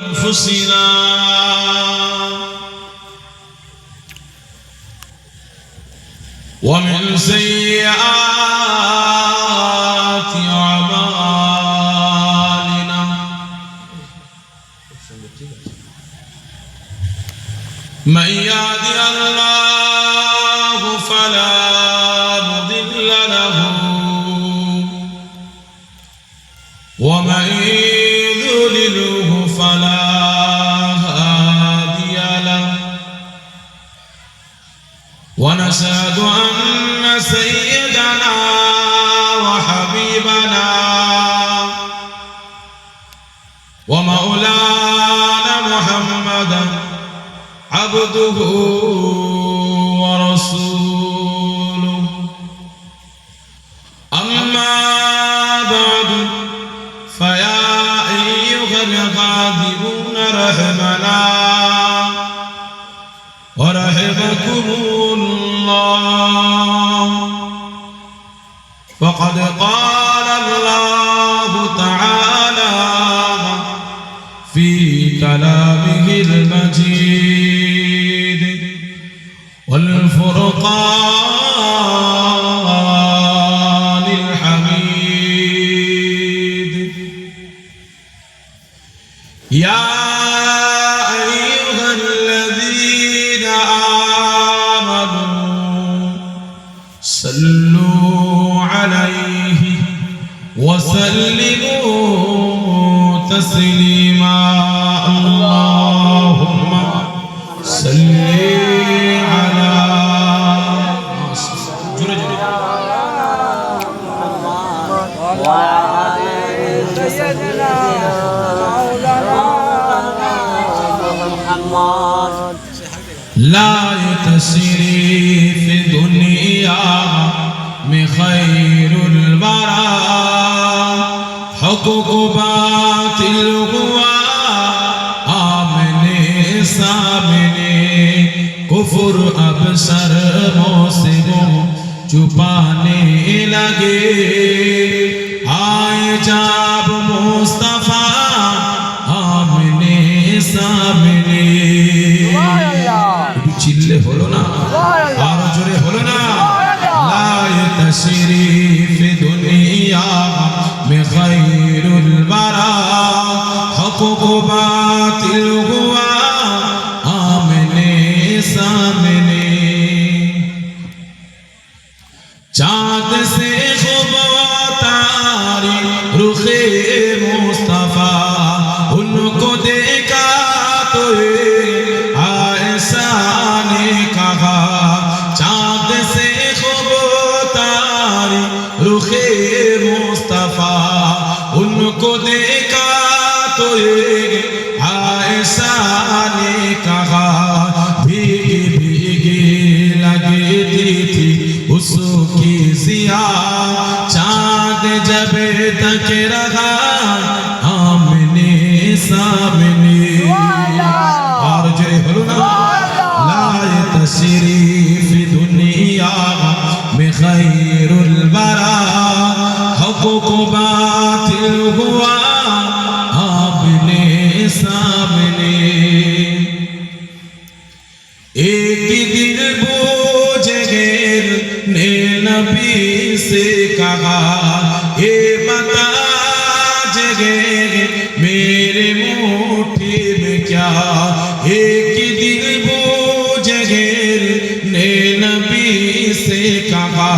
أنفسنا ومن سيئات أعمالنا من يهد الله فلا مضل له ومن يضلله فلا هادي له ونشهد أن سيدنا وحبيبنا ومولانا محمدا عبده ورسوله أما بعد فيا أيها الغادرون رحمنا ورحمكم الله فقد قال الله تعالى في كلامه المجيد والفرقان الحميد يا أيها الذين آمنوا صلوا عليه وسلموا تسليما اللهم صل على لا تسري في الدنيا من خير الورى حقوق باطل هو آمنے سامنے کفر ابصر موسموں چھپانے لگے آئے جب مصطفیٰ آمنے سامنے চিল্লে হলো না আরো জোরে হলো না লা তাশরিফ দুনিয়া মে খায়রুল বারা হক বাতিল হুয়া আমনে সামনে চাঁদ से खूब तारी रुखे मुस्तफा उनको देखा तो रुखे मुस्तफा उनको देखा तो आयशा ने कहा भीगी भीगी लगती थी उसकी जिया चाँद जब तक रहा आमने सामने और जो हलो ना लाए तशरीफ दुनिया में खैरुल बरा हक़ बातिल हुआ आमने सामने एक दिन बूझ गए ने नबी से कहा ये बता जगे मेरे मुट्ठी में क्या एक दिन बूझ गए ने नबी से कहा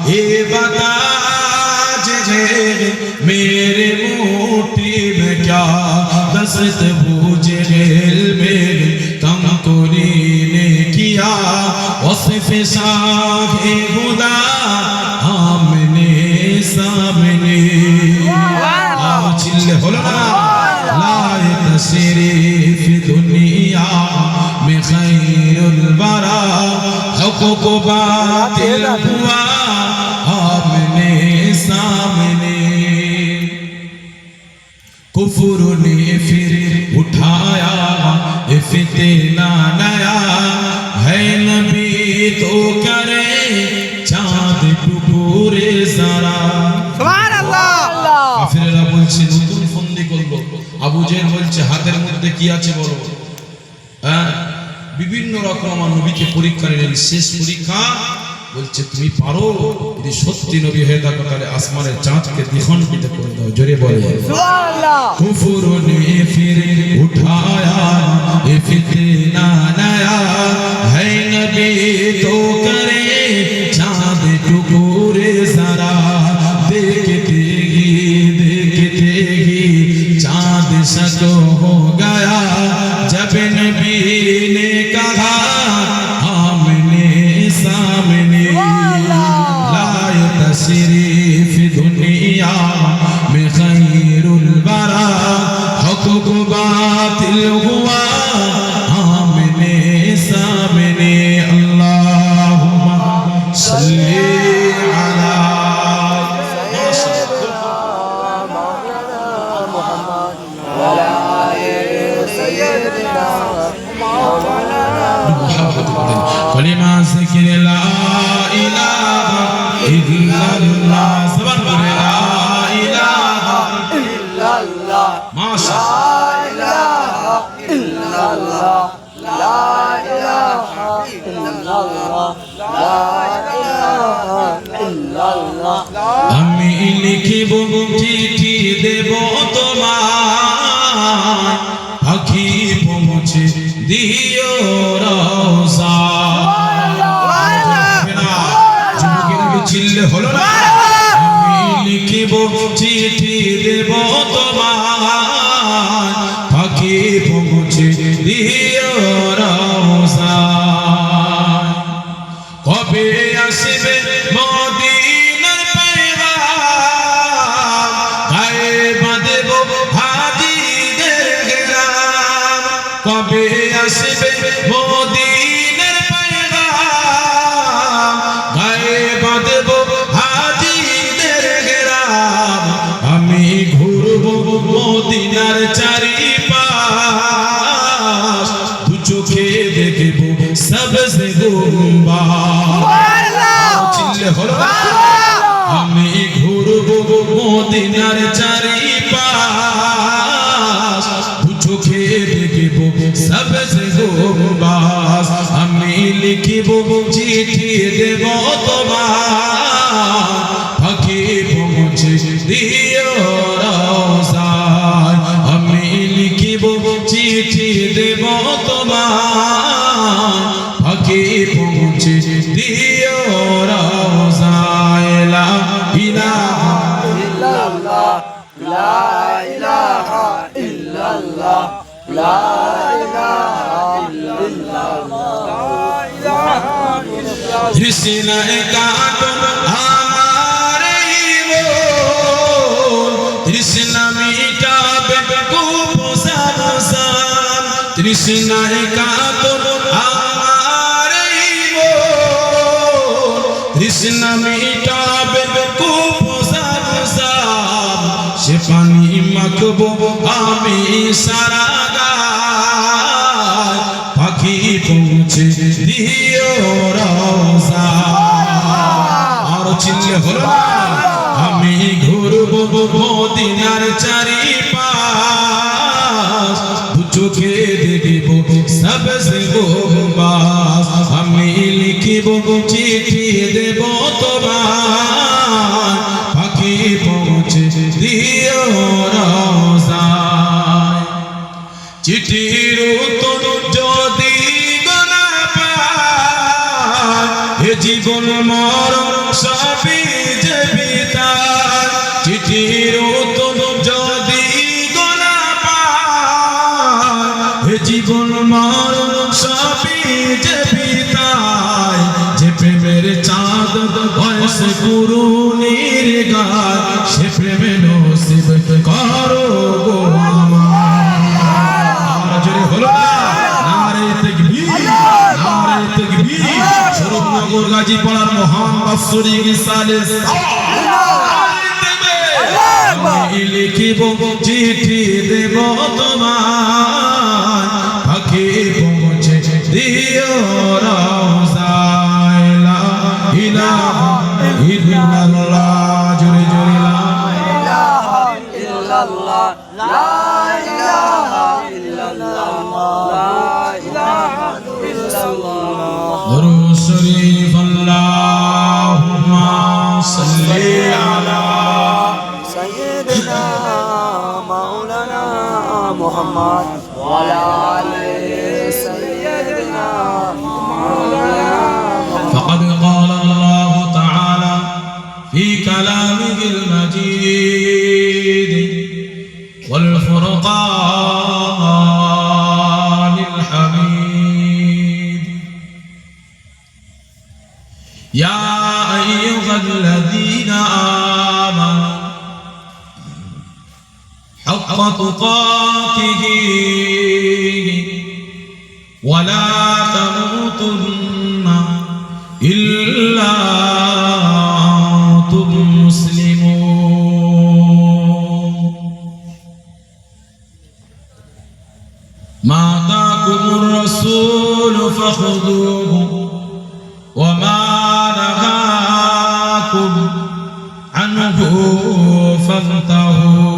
ये बता मेरे मुट्ठी में क्या दस्त बूझे मेरे कंकुरी ने किया वस्फ़ शाहे खुदा आमने सामने आओ चिल्ले होलो ना लाए तशरीफ दुनिया में खैरुल बरा हक़ बातिल हुआ आमने सामने कुफर ने फिर उठाया फितना नया है नबी तो करे चाँद टुकुरे जरा सुभान अल्लाह কাফিররা বলছে নতুন ফন্দি করলো আবু জেহেল বলছে হাতের মধ্যে মধ্যে কি আছে বলো? হ্যাঁ, বিভিন্ন রকম আমার নবীকে পরীক্ষা নিলেন। শেষ পরীক্ষা বলছে তুমি পারো, যদি সত্যি নবী হয়ে থাকো তাহলে আসমানের চাঁদকে দ্বিখণ্ডিত করে দাও। জোরে বলে সুবহানাল্লাহ। কুফর নে ফির উঠায়া এ ফিতনা নয়া है नबी तो करे चाँद टुकड़े जरा देखते ही चाँद शक हो गया जब नबी ने कहा आमने सामने लाए तशरीफ दुनिया में खैरुल बरा हक को बातिल हुआ आमने सामने अल्लाहुम्मा सल्ली अला कलिमा ज़िक्र ला इलाहा इल्लल्लाह ज़बान बोले ला इलाहा इल्लल्लाह माशाअल्लाह ला इलाहा इल्लल्लाह ला इलाहा इल्लल्लाह আমি লিখিব চিঠি দেব তোমায় পাখি পৌঁছে দিও রওজা চিল্লে হলো না আমি লিখিব চিঠি দেব তোমায় পাখি পৌঁছে দিও রওজা কবে আসবে মদিনার পয়গাম গায়ে বাঁধব হাজিদের গ্রাম কবে আসবে মদিনার পয়গাম গায়ে বাঁধব হাজিদের গ্রাম আমি ঘুরব মদিনার চারিপাশ দু চোখে দেখব সবজে গুম্বাদ চিল্লে হলো আমি ঘুরব মদিনার চারিপাশ দু চোখে দেখব সবজে গুম্বাদ আমি লিখিব চিঠি দেব তোমায় পাখি পৌঁছে দিও রওজায় আমি লিখিব চিঠি দেব তোমায় পাখি পৌঁছে দিও রওজায় লা ইলাহা ইল্লাল্লাহ লা ইলাহা ইল্লাল্লাহ লা ইলাহা ইল্লাল্লাহ তৃষ্ণায় কাঁদো আমার মন তৃষ্ণা মিটাবে কুপসাম তৃষ্ণায় কাঁদো আমার মন তৃষ্ণা মিটাবে কুপসাম সে পানি মাখবো আমি সারা গায় পাখি পৌঁছে দিও রওজা আর চিল্লে হলো আমি ঘুরব মদিনার চারিপাশ দু চোখে দেখব সবজে গুম্বাদ আমি লিখিব চিঠি দেব তোমায় পাখি পৌঁছে দিও রওজায় চিঠির উত্তর যদি গোনা পায় এ জীবন মরণ সবই যে বিদায় চিঠির উত্তর যদি গোনা পায় এ জীবন মরণ সবই যে বিদায় যে প্রেমের চাঁদ বয়সে কুরুনির গায় সে প্রেমে নসিব করো গো আমার জোরে হলো না নারে তাকবীর নারে তাকবীর শরীফনগর গাজীপাড়ার মহান বাৎসরিক ইসালে আমি লিখিব চিঠি দেব তোমায় পাখি পৌঁছে দিও রওজায় লা ইলাহা ইল্লাল্লাহ জোরে জোরে লা ইলাহা ইল্লাল্লাহ লা ইলাহা ইল্লাল্লাহ محمد وعلى آل سيدنا مولانا محمد. فقد قال الله تعالى في كلامه المجيد والفرقان الحميد: يا أيها الذين آمنوا حق تقاته ولا تموتن إلا أنتم مسلمون. ما آتاكم الرسول فخذوه وما نهاكم عنه فانتهوا.